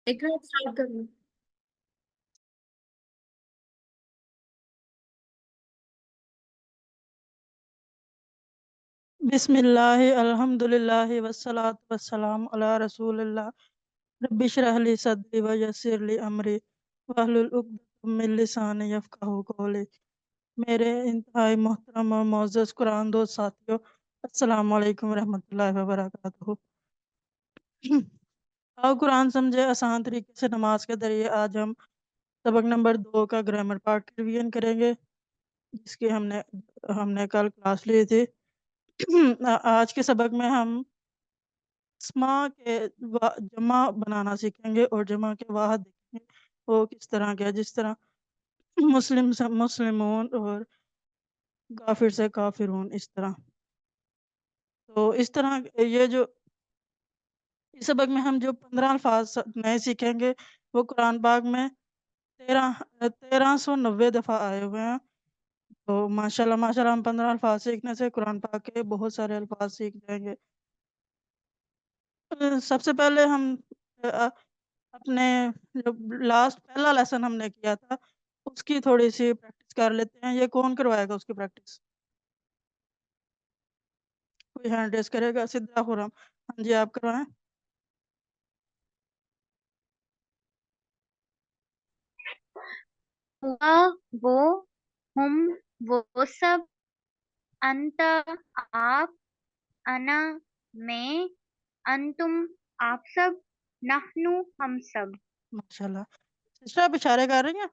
इकरा start कर लो। बिस्मिल्लाहि अल्हम्दुलिल्लाहि वस्सलातु वस्सलाम अला रसूलिल्लाह rabbi इश्रह ली सदरी व यस्सिर ली अमरी वहलुल उक़दतम मिन लिसानी यफ़क़हू क़ौली। मेरे इंतहाई मोहतरम और मोअज़्ज़ज़ कुरान दोस्त साथियों, अस्सलाम वालेकुम रहमतुल्लाहि व बरकातुहू। आओ कुरान समझे आसान तरीके से नमाज के जरिए आज हम सबक नंबर 2 का ग्रामर पार्ट रिवीजन करेंगे, जिसकी हमने हमने कल क्लास ली थी। आज के सबक में हम स्मा के जमा बनाना सीखेंगे और जमा के वाहद देखेंगे वो किस तरह के है, जिस तरह मुस्लिम से मुस्लिमून और काफिर से काफिरून, इस तरह। तो इस तरह ये जो इस सबक में हम जो 15 अल्फाज नए सीखेंगे वो कुरान पाक में 1390 दफ़ा आए हुए हैं। तो माशाल्लाह माशाल्लाह हम 15 अल्फाज सीखने से कुरान पाक के बहुत सारे अल्फाज सीख जाएंगे। सबसे पहले हम अ, अपने जो लास्ट पहला लेसन हमने किया था उसकी थोड़ी सी प्रैक्टिस कर लेते हैं। ये कौन करवाएगा उसकी प्रैक्टिस? कोई हैंड रेस करेगा? सिद्धा खुरम, हाँ जी, आप करवाएं। हुआ वो, हम वो सब, अंत आप, अना मैं, अंतुम आप सब, नहनु हम सब। माशाल्लाह। सिस्टर आप इशारे कर रही हैं?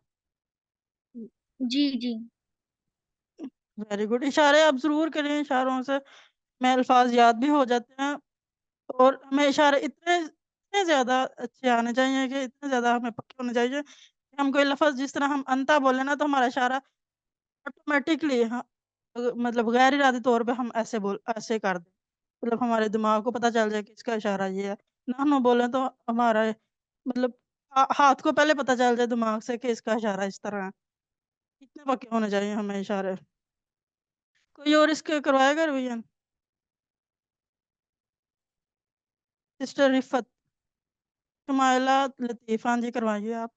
जी जी। Very good. इशारे आप जरूर करें, इशारों से में अल्फाज याद भी हो जाते हैं। और हमें इशारे इतने इतने ज्यादा अच्छे आने चाहिए कि इतने ज्यादा हमें पक्के होने चाहिए कि हम कोई लफ्ज जिस तरह हम अंता बोले ना तो हमारा इशारा ऑटोमेटिकली, हाँ, मतलब गैर इरादी तौर पे हम ऐसे कर दें, मतलब हमारे दिमाग को पता चल जाए कि इसका इशारा ये है। ना हम बोले तो हमारा मतलब हाथ को पहले पता चल जाए दिमाग से कि इसका इशारा इस तरह है। इतने पक्के होने चाहिए हमें इशारे। कोई और इसके करवाएगा रिवीजन? सिस्टर रिफत, शुमाइला, लतीफ़, हाँ जी करवाइए आप।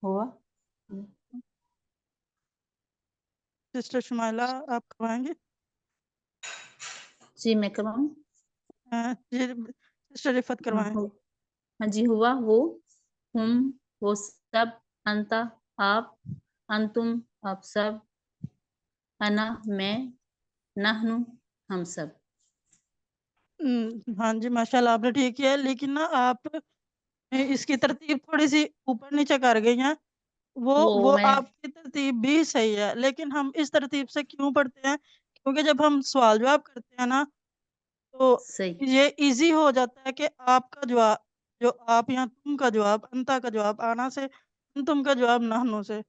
हुआ। सिस्टर शुमाइला आप करवाएंगे? जी मैं करवाऊँ। जी सिस्टर रिफत करवाएं। हाँ जी। हुआ वो, हम वो सब, अंता आप, अंतुम आप सब, अना मैं, नहनु हम सब। हाँ जी माशाल्लाह आपने ठीक किया है, लेकिन ना आप इसकी तरतीब थोड़ी सी ऊपर नीचे कर गई हैं। वो मैं आपकी तरतीब भी सही है, लेकिन हम इस तरतीब से क्यों पढ़ते हैं? क्योंकि जब हम सवाल जवाब करते हैं ना तो सही। ये इजी हो जाता है कि आपका जवाब, जो आप यहाँ तुम का जवाब अंता का जवाब आना से, तुम का जवाब नहनो से,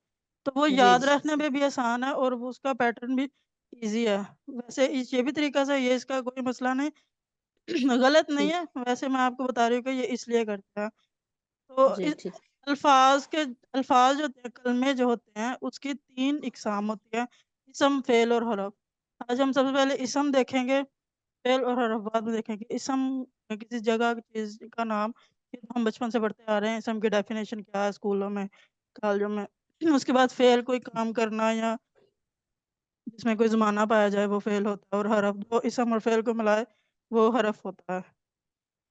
तो वो जी याद जी। रखने में भी आसान है और वो उसका पैटर्न भी इजी है। वैसे ये भी तरीका से, ये इसका कोई मसला नहीं। गलत नहीं ठीक। है, वैसे मैं आपको बता रही हूँ कि ये इसलिए करते हैं। तो जी इस ठीक। अल्फाज जो होते हैं, कलमे जो होते हैं, उसकी 3 इकसाम होती है, इसम, फेल और हरफ। आज हम सबसे पहले इसम देखेंगे, फेल और हरफ बाद में देखेंगे। इसम किसी जगह की चीज का नाम, ये तो हम बचपन से पढ़ते आ रहे हैं, इसम की डेफिनेशन क्या है स्कूलों में, कॉलेजों में। उसके बाद फेल कोई काम करना या जिसमें कोई ज़माना पाया जाए वो फेल होता है, और हरफ दो इसम और फेल को मिलाए वो हरफ होता है।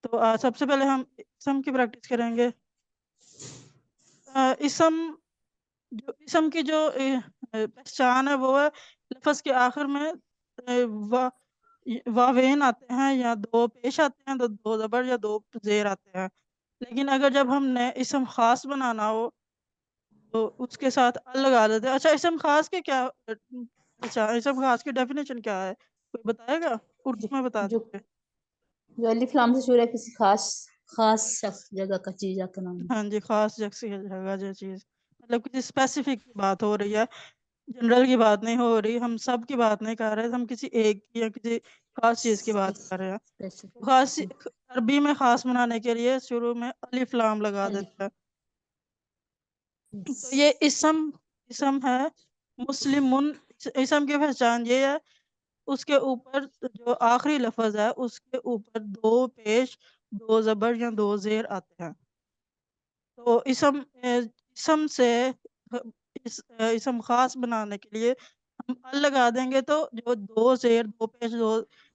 तो सबसे पहले हम इसम की प्रैक्टिस करेंगे। इसम, जो इसम की जो पहचान है वो है लफ्ज़ के आखिर में वा वावेन आते हैं या दो पेश आते हैं, तो दो ज़बर या दो जेर आते हैं। लेकिन अगर जब हमने इसम खास बनाना हो तो उसके साथ अल लगा देते हैं। अच्छा, इसम खास के क्या अच्छा, इसम खास की डेफिनेशन क्या है, कोई बताएगा? जो उर्दू में बता जो दीजिए। जो अलिफ लाम से शुरू है, किसी खास खास शख्स, जगह का, चीज का नाम। हाँ जी, खास जगह जो चीज़, मतलब किसी स्पेसिफिक की बात हो रही है, जनरल की बात नहीं हो रही, हम सब की बात नहीं कर रहे, हम किसी एक की या किसी खास चीज़ की बात कर रहे हैं। खास अरबी में खास बनाने के लिए शुरू में अलिफ लाम लगा देते हैं। तो ये इसम इसम है मुस्लिमुन। इसम की पहचान ये है اس کے اوپر جو آخری لفظ ہے اس کے اوپر 2 پیش 2 زبر یا 2 زیر آتے ہیں. تو اسم سے اسم خاص بنانے کے لیے ہم ال لگا دیں گے تو جو 2 زیر 2 پیش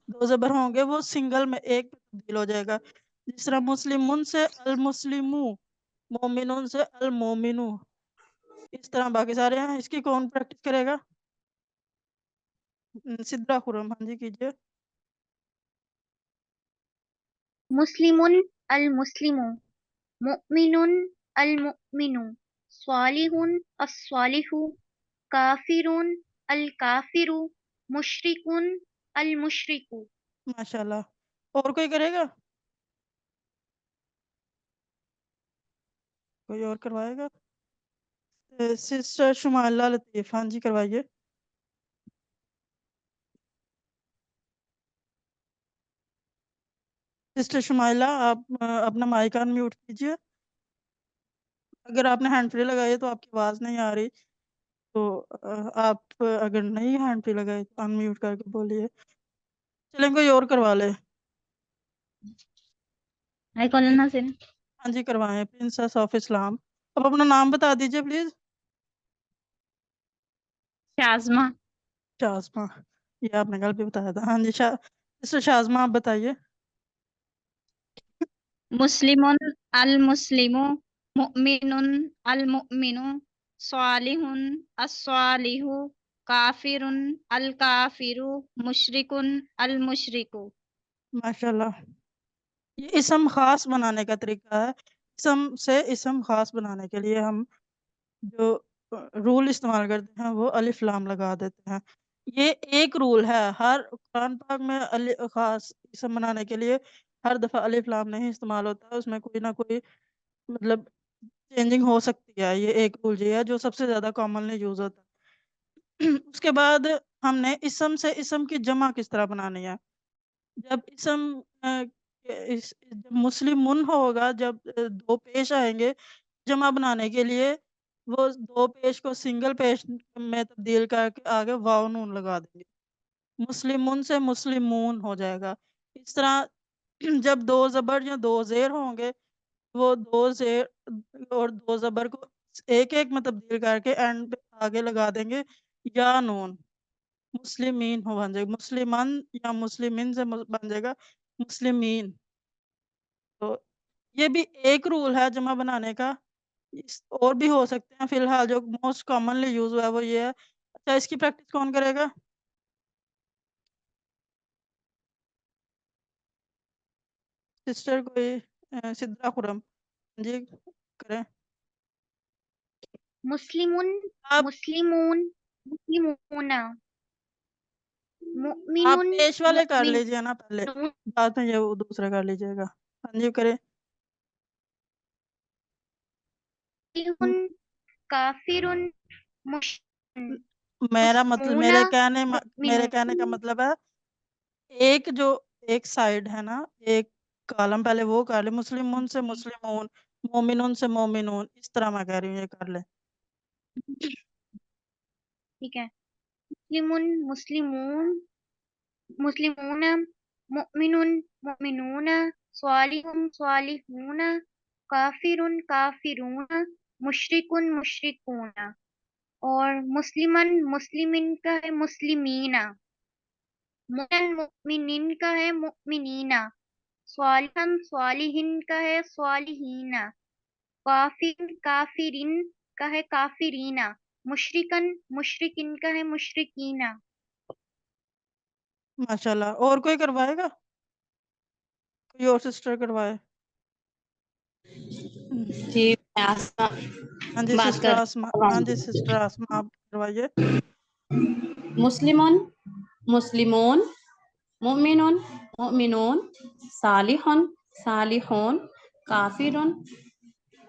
2 زبر ہوں گے وہ سنگل میں ایک تبدیل ہو جائے گا. جس طرح مسلمون سے المسلمو، مومنون سے المومنو، اس طرح باقی سارے ہیں. اس کی کون پریکٹس کرے گا؟ سدرا خرم. ہاں جی کیجیے. مسلمون المسلمو، مؤمنون المؤمنو، صالحون الصالحو، کافرون الکافرو، مشرکون المشرکو. ماشاءاللہ. اور کوئی کرے گا؟ کوئی اور کروائے گا؟ سسٹر شمائلہ لطیف. ہاں جی کروائیے. سسٹر شمائلہ آپ اپنا مائک آن میوٹ کیجیے. اگر آپ نے ہینڈ فری لگائی ہے تو آپ کی آواز نہیں آ رہی، تو آپ اگر نہیں ہینڈ فری لگائے تو ان میوٹ کر کے بولیے. چلیں کوئی اور کروا لے. ہاں جی کروائیں. پرنسس آف اسلام. اب اپنا نام بتا دیجیے پلیز. شازمہ. شازمہ. یہ آپ نے کل بھی بتایا تھا. ہاں جی سسٹر شازمہ آپ بتائیے. مسلمون المسلمو، مؤمنون المؤمنو، صالحون الصالحو، کافرون الکافرو، مشرکون المشرکو. ماشاءاللہ. یہ اسم خاص بنانے کا طریقہ ہے. اسم سے اسم خاص بنانے کے لیے ہم جو رول استعمال کرتے ہیں وہ الف لام لگا دیتے ہیں. یہ ایک رول ہے. ہر قرآن پاک میں خاص اسم بنانے کے لیے ہر دفعہ الف لام نہیں استعمال ہوتا. اس میں کوئی نہ کوئی مطلب چینجنگ ہو سکتی ہے. یہ ایک رول یہ ہے جو سب سے زیادہ کامنلی یوز ہوتا ہے. اس کے بعد ہم نے اسم سے اسم کی جمع کس طرح بنانی ہے. جب اسم جب مسلم من ہوگا، جب 2 پیش آئیں گے جمع بنانے کے لیے، وہ 2 پیش کو سنگل پیش میں تبدیل کر کے آگے واو نون لگا دیں گے. مسلمون سے مسلمون ہو جائے گا. اس طرح جب 2 زبر یا 2 زیر ہوں گے وہ 2 زیر اور 2 زبر کو ایک ایک میں تبدیل کر کے اینڈ پہ آگے لگا دیں گے یا نون. مسلمین ہو بن جائے گا. مسلمان یا مسلمین سے بن جائے گا مسلمین. تو یہ بھی ایک رول ہے جمع بنانے کا. اور بھی ہو سکتے ہیں. فی الحال جو موسٹ کامنلی یوز ہوا ہے وہ یہ ہے. اچھا اس کی پریکٹس کون کرے گا؟ سسٹر کوئی سدرا خرم. جی کریں. مسلمون آپ مسلمون مسلمون، آپ مؤمنون پیش والے کر مؤمنون، لیجئے نا پہلے، بعد میں یہ وہ دوسرا کر لیجئے گا. ہاں جی کریں. کافرون، مشرکون، میرا مطلب میرے کہنے مؤمنون. کا مطلب ہے ایک سائیڈ ہے نا، ایک کالم پہلے وہ کر لے. مسلمون سے مسلمون، مومنون سے مومنون، اس طرح میں کہہ رہی ہوں یہ کر لے. ٹھیک ہے. مسلمون مسلمون، مسلمون، مؤمنون مؤمنون، صالحون صالحون، کافرون کافرون، مشرکون مشرکون. اور مسلمن مسلمین کا ہے مسلمین، مومن مؤمنین کا ہے مؤمنین، صالحن صالحین کا ہے صالحین، کافر کافرین کا ہے کافرین، مشرکن مشرکین کا ہے مشرکین. ماشاءاللہ. اور کوئی کروائے گا؟ کوئی اور سسٹر کروائے. جی میں آسما ہاں جی بات سسٹر کر آسما. ہاں جی سسٹر آسما آپ کروائیے. مسلمون مسلمون، مؤمنون مؤمنون، صالحون صالحون، کافرون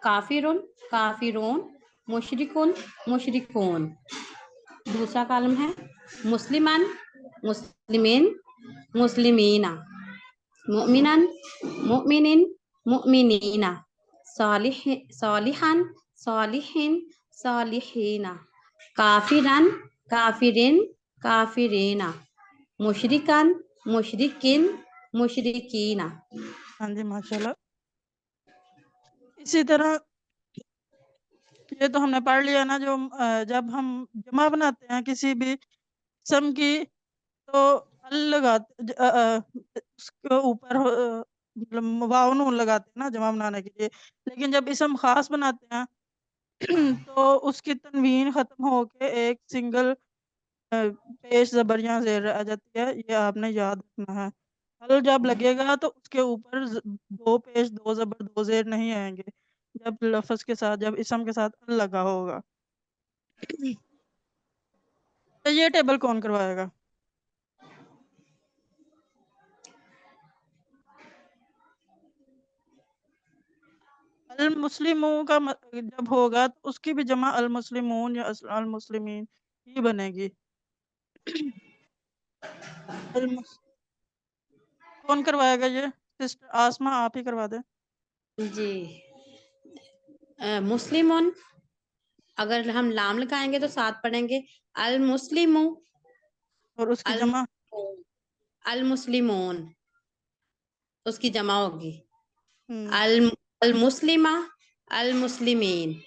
کافرون کافرون، مشرکون مشرکون. دوسرا کالم ہے مسلمان مسلمین مسلمین، مؤمنان مؤمنین مؤمنین، صالحان صالحین صالحین، کافران کافرین کافرین، मुशरिकन, मुशरिकिन, मुशरिकीना। हाँ जी, माशाल्लाह। इसी तरह ये तो हमने पढ़ लिया ना, जो जब हम जमा बनाते हैं किसी भी इसम की, तो अल लगाते उसके ऊपर मतलब वाव नून लगाते हैं ना जमा बनाने के लिए। लेकिन जब इसम खास बनाते हैं तो उसकी तनवीन खत्म होके एक सिंगल पेश जबर या जेर आ जाती है, ये आपने याद रखना है। अल जब लगेगा तो उसके ऊपर दो पेश दो जबर दो जेर नहीं आएंगे, जब लफ्ज के साथ जब इसम के साथ अल लगा होगा। तो ये टेबल कौन करवाएगा? अल मुस्लिमों का जब होगा तो उसकी भी जमा अल मुस्लिमून या अल मुस्लिमीन ही बनेगी। कौन करवाएगा ये? सिस्टर आसमा, आप ही करवा दें। जी, मुस्लिमुन, अगर हम लाम लगाएंगे तो साथ पढ़ेंगे अल मुस्लिमु, और उसकी अल जमा अल मुस्लिमून, उसकी जमा होगी हम्म, अल अल मुस्लिमा, अल मुस्लिमीन।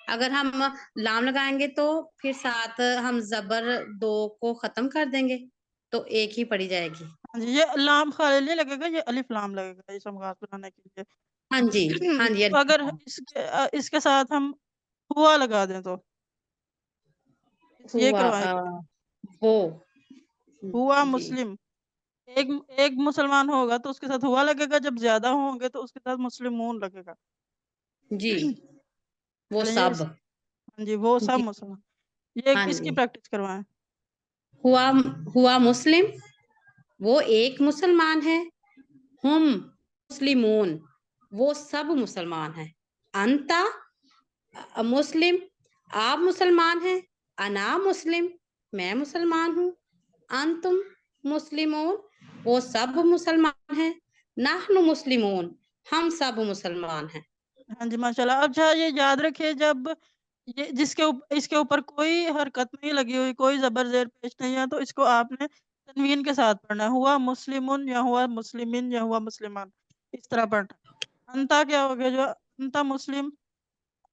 अगर हम लाम लगाएंगे तो फिर साथ हम जबर दो को खत्म कर देंगे तो एक ही पड़ी जाएगी। हाँ जी, ये लाम खाली नहीं लगेगा, ये अलिफ लाम लगेगा इसम खास बनाने के लिए। हाँ जी, हाँ जी। तो अगर इसके साथ हम हुआ लगा दें तो ये हुआ करवाएंगे। वो हुआ जी मुस्लिम, एक मुसलमान होगा तो उसके साथ हुआ लगेगा, जब ज्यादा होंगे तो उसके साथ मुस्लिमून लगेगा। जी, वो चलिए सब हाँ जी, वो सब जी, मुसलमान। ये हाँ किसकी जी। प्रैक्टिस करवाएं? हुआ हुआ मुस्लिम, वो एक मुसलमान है। हम मुस्लिमून, वो सब मुसलमान हैं। अंता मुस्लिम, आप मुसलमान हैं। अना मुस्लिम, मैं मुसलमान हूँ। अंतुम मुस्लिमून, वो सब मुसलमान हैं। नहनु मुस्लिमून, हम सब मुसलमान हैं। हाँ जी, माशाल्लाह। अच्छा, ये याद रखिए, जब ये इसके ऊपर कोई हरकत नहीं लगी हुई, कोई जबर जेर पेश नहीं है, तो इसको आपने तनवीन के साथ पढ़ना है। हुआ मुस्लिमुन या हुआ मुस्लिमिन या हुआ मुसलमान, इस तरह पढ़ना है। अंता क्या हो गया, जो अंता मुस्लिम,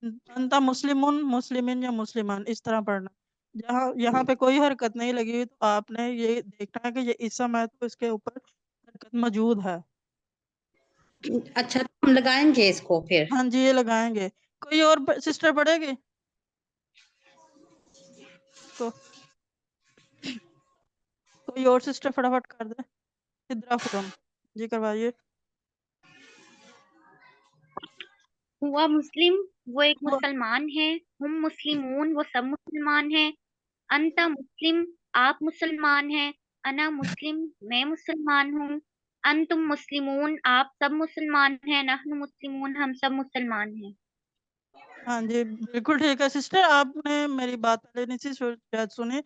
अंता मुस्लिमुन मुस्लिमिन या मुसलमान, इस तरह पढ़ना। जहाँ यहाँ पे कोई हरकत नहीं लगी हुई तो आपने ये देखना है कि ये इसम है तो इसके ऊपर हरकत मौजूद है। अच्छा, तो हम लगाएंगे इसको फिर। हाँ जी, ये लगाएंगे। कोई और सिस्टर पढ़ेगी इसको? कोई और सिस्टर फटाफट कर दे। सिद्रा खुरम जी, करवाइए। हुआ मुस्लिम, वो एक हुआ मुसलमान है। हम मुस्लिमून, वो सब मुसलमान हैं। अंता मुस्लिम, आप मुसलमान हैं। अना मुस्लिम, मैं मुसलमान हूँ। अंतुम मुस्लिमून, आप सब मुसलमान हैं। नहनु मुस्लिमून, हम सब मुसलमान हैं। हाँ जी, बिल्कुल ठीक है सिस्टर, आपने मेरी बात पहले नहीं सी शायद सुनी।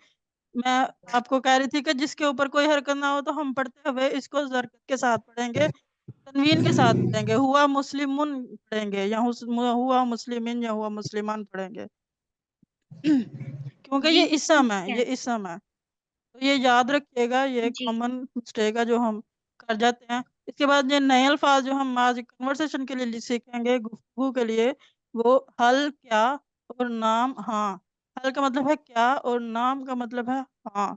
मैं आपको कह रही थी कि जिसके ऊपर कोई हरकत ना हो तो हम पढ़ते हुए इसको जरकत के साथ पढ़ेंगे, तनवीन के साथ पढ़ेंगे। हुआ मुस्लिमुन पढ़ेंगे या हुआ मुस्लिमिन या हुआ मुसलमान पढ़ेंगे। क्योंकि जी ये इसम है, ठीक है। ये इसम है। तो ये याद रखिएगा, ये जी कॉमन मिस्टेक है जो हम कर जाते हैं। इसके बाद ये नए अल्फाज जो हम आज कन्वर्सेशन के लिए सीखेंगे, गुफ्तगू के लिए, वो हल क्या और नाम हाँ। हल का मतलब है क्या और नाम का मतलब है हाँ।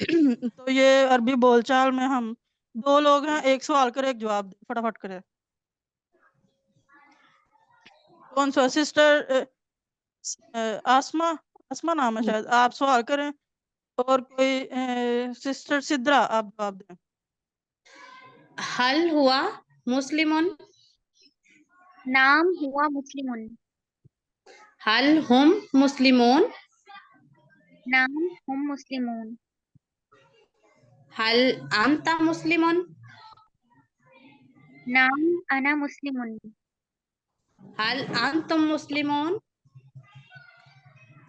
तो ये अरबी बोलचाल में हम दो लोग हैं, एक सवाल करे एक जवाब दे, फटाफट करे। कौन सा सिस्टर आसमा, आसमा नाम है शायद, आप सवाल करें और कोई सिस्टर सिद्रा आप जवाब दें। हल हुआ मुस्लिमुन, नाम हुआ मुस्लिमुन, हल हम मुस्लिमून, नाम हम मुस्लिमून। हल अंता मुस्लिमुन, नाम अना मुस्लिमुन, हल अंतुम मुस्लिमून।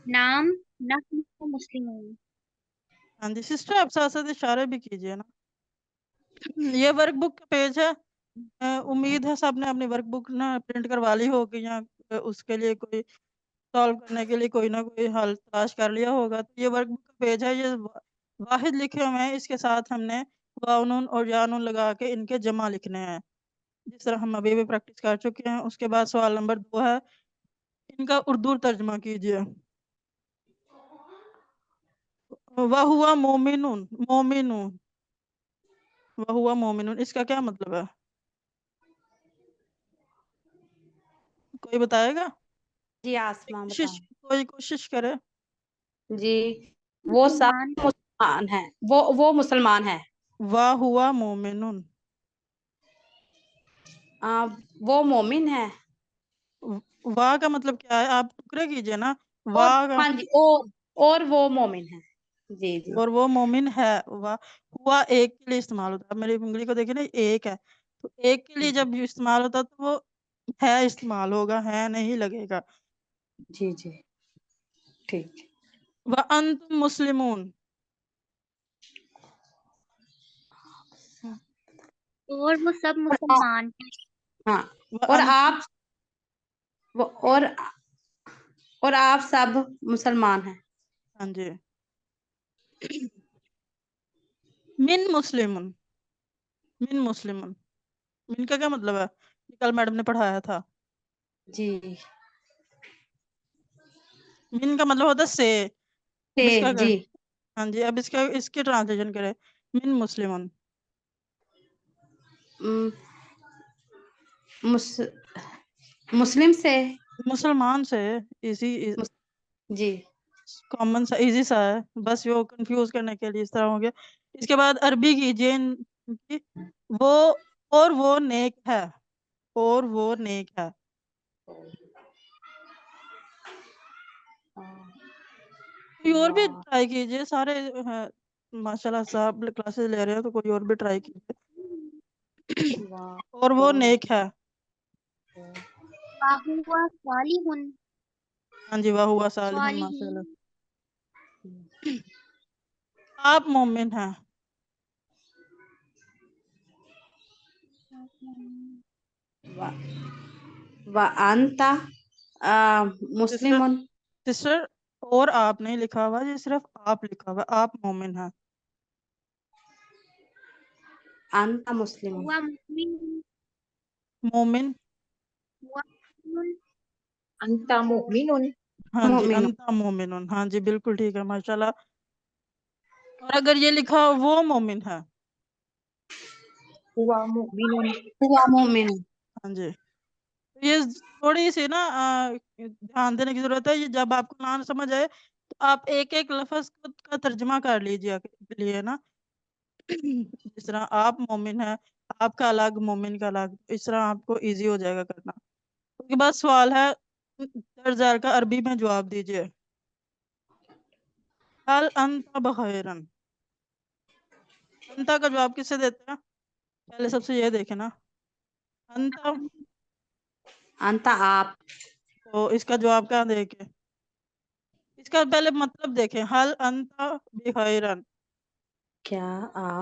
नाम नहनु मुस्लिमून। हाँ जी सिस्टर, आप साथ साथ इशारे भी कीजिए ना। ये वर्कबुक का पेज है। उम्मीद है सबने अपनी वर्कबुक ना प्रिंट करवा ली होगी, या उसके लिए कोई सॉल्व करने के लिए कोई ना कोई हल तलाश कर लिया होगा। तो ये वर्कबुक का पेज है, ये واحد لکھے ہوئے ہیں، اس کے ساتھ ہم نے واو نون اور یا نون لگا کے ان کے جمع لکھنے ہیں، جس طرح ہم ابھی بھی پریکٹس کر چکے ہیں۔ اس کے بعد سوال نمبر 2 ہے، ان کا اردو ترجمہ کیجئے۔ وَهُوَ مومنون، وَهُوَ مومنون، اس کا کیا مطلب ہے؟ کوئی بتائے گا؟ جی آسماں بتائیں۔ کوئی کوشش کرے۔ جی وہ سب مسلمان مسلمان ہیں، وہ مسلمان ہیں۔ وَهُوَ مومنون، وہ مومن ہے۔ وا کا مطلب کیا ہے؟ آپ ٹکرے کیجئے نا، وا اور کا ہاں جی اور وہ مومن ہے۔ جی جی اور وہ مومن ہے، ہوا ایک کے لیے استعمال ہوتا ہے۔ میری انگلی کو دیکھیں نا، ایک ہے، تو ایک کے لیے جب استعمال ہوتا ہے تو وہ ہے استعمال ہوگا، ہے نہیں لگے گا۔ جی جی ٹھیک۔ وَأَنْتُمْ مُسْلِمُونَ، اور وہ سب مسلمان ہیں۔ ہاں اور آپ اور آپ سب مسلمان ہیں۔ ہاں جی۔ من مسلمن، من مسلمن، من کا کیا مطلب ہے؟ کل میڈم نے پڑھایا تھا۔ جی من کا مطلب ہوتا ہے سے۔ اس کا جی ہاں جی، اب اس کی ٹرانسلیشن کرے، من مسلمن۔ مسلم سے، مسلمان سے، ایزی جی کامن سا، ایزی سا ہے، بس وہ کنفیوز کرنے کے لیے اس طرح ہو گیا۔ اس کے بعد عربی کیجئے وہ، اور وہ نیک ہے، اور وہ نیک ہے۔ کوئی اور بھی ٹرائی کیجئے، سارے ماشاءاللہ صاحب کلاسز لے رہے ہیں، تو کوئی اور بھی ٹرائی کیجئے۔ اور وہ نیک ہے۔ وَهُوَ صَالِحٌ، ہاں جی، واہ ہوا صالح، ماشاءاللہ۔ آپ مومن ہیں۔ وَأَنْتَ مسلم۔ سسٹر، اور آپ نہیں لکھا ہوا، یہ صرف آپ لکھا ہوا، آپ مومن ہیں۔ انت مسلم، هُوَ مُؤْمِنٌ، مومن، هُوَ مُؤْمِنٌ، انت مؤمن، ہاں جی، مومن۔ انت مومن، ہاں جی بالکل ٹھیک ہے، ماشاءاللہ۔ اور اگر یہ لکھا وہ مومن ہے، هو مؤمن، ہوا مومن۔ ہاں جی، یہ تھوڑی سی نا دھیان دینے کی ضرورت ہے۔ یہ جب آپ کو نہ سمجھ آئے تو آپ ایک ایک لفظ کا ترجمہ کر لیجیے کے لیے نا، جس طرح آپ مومن ہیں، آپ کا الگ، مومن کا الگ، اس طرح آپ کو ایزی ہو جائے گا کرنا۔ اس کے بعد سوال ہے، درجار کا عربی میں جواب دیجیے۔ حل انت بخیرن، انت کا جواب کس سے دیتے ہیں؟ پہلے سب سے یہ دیکھیں نا، انت، انت آپ، تو اس کا جواب کیا دے کے، اس کا پہلے مطلب دیکھیں، حل انت بخیرن، کیا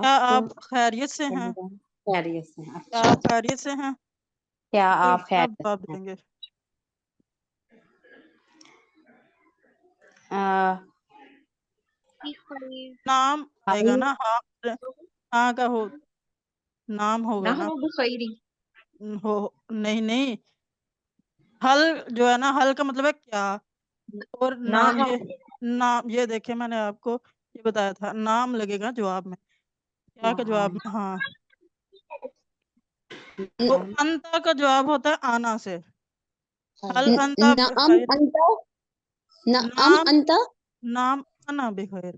کیا آپ خیریت سے ہیں؟ خیریت سے ہیں؟ کیا اچھا، آپ خیریت سے ہیں؟ کیا تو آپ کیا خیریت جواب سے ہیں؟ دیں گے؟ بخیر، نام آئے گا نا، ہاں کا ہو، نام ہوگا نا، نحن بخیر، ہو، نہیں، حل جو ہے نا، حل کا مطلب ہے کیا، اور نام، یہ دیکھیں میں نے آپ کو یہ بتایا تھا، نام لگے گا جواب میں، کیا کا جواب میں، ہاں، تو انتا کا جواب ہوتا ہے آنا سے، حل انتا نعم بخیر، انت، نعم نام، انت، نام انا بخیر،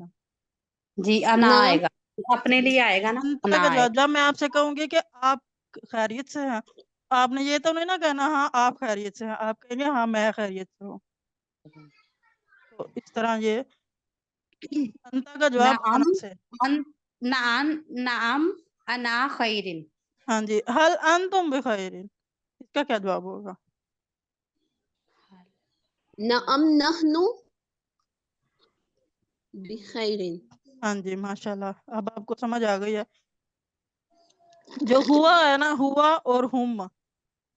جی انا نعم آئے گا، اپنے لیے آئے گا نا، انتا انا کا آئے جواب، جب میں آپ سے کہوں گی کہ آپ خیریت سے ہیں، آپ نے یہ تو نہیں نا کہنا ہاں آپ خیریت سے ہیں، آپ کہیں گے ہاں میں خیریت سے ہوں، تو اس طرح یہ انتا کا جواب نعم آنا سے۔ نعم انا خیرن، ہاں جی، حل انتم بخیر، اس کا کیا جواب ہوگا؟ نعم نحن بخیر، ہاں جی ماشاءاللہ، اب آپ کو سمجھ آ گئی ہے۔ جو ہوا ہے نا، ہوا اور ہم،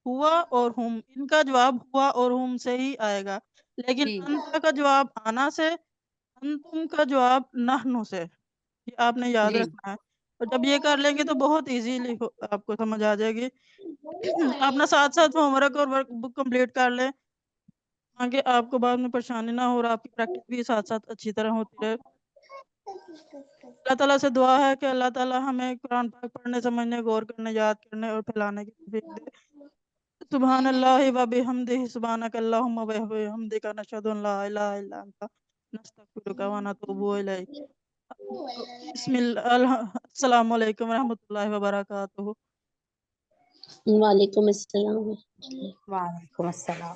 ہوا اور ہم، ان کا جواب ہوا اور ہم سے ہی آئے گا، لیکن جی انتا کا جواب آنا سے، انتم کا جواب نحن سے۔ یہ آپ نے یاد جی رکھنا ہے، اور جب یہ کر لیں گے تو بہت ایزیلی آپ کو سمجھ آ جائے گی۔ اپنا ساتھ ساتھ ہوم ورک اور ورک بک کمپلیٹ کر لیں، آگے آپ کو بعد میں پریشانی نہ ہو، اور آپ کی پریکٹس بھی ساتھ ساتھ اچھی طرح ہوتی رہے۔ اللہ تعالیٰ سے دعا ہے کہ اللہ تعالیٰ ہمیں قرآن پاک پڑھنے، سمجھنے، غور کرنے، یاد کرنے اور پھیلانے کی توفیق دے۔ سبحان اللہ و بحمدہ، سبحانک اللہم و بحمدک، نشہد ان لا الہ الا انت، نستغفرک و نتوب الیک۔ بسم اللہ، السلام علیکم ورحمۃ اللہ وبرکاتہ۔ وعلیکم السلام وعلیکم السلام۔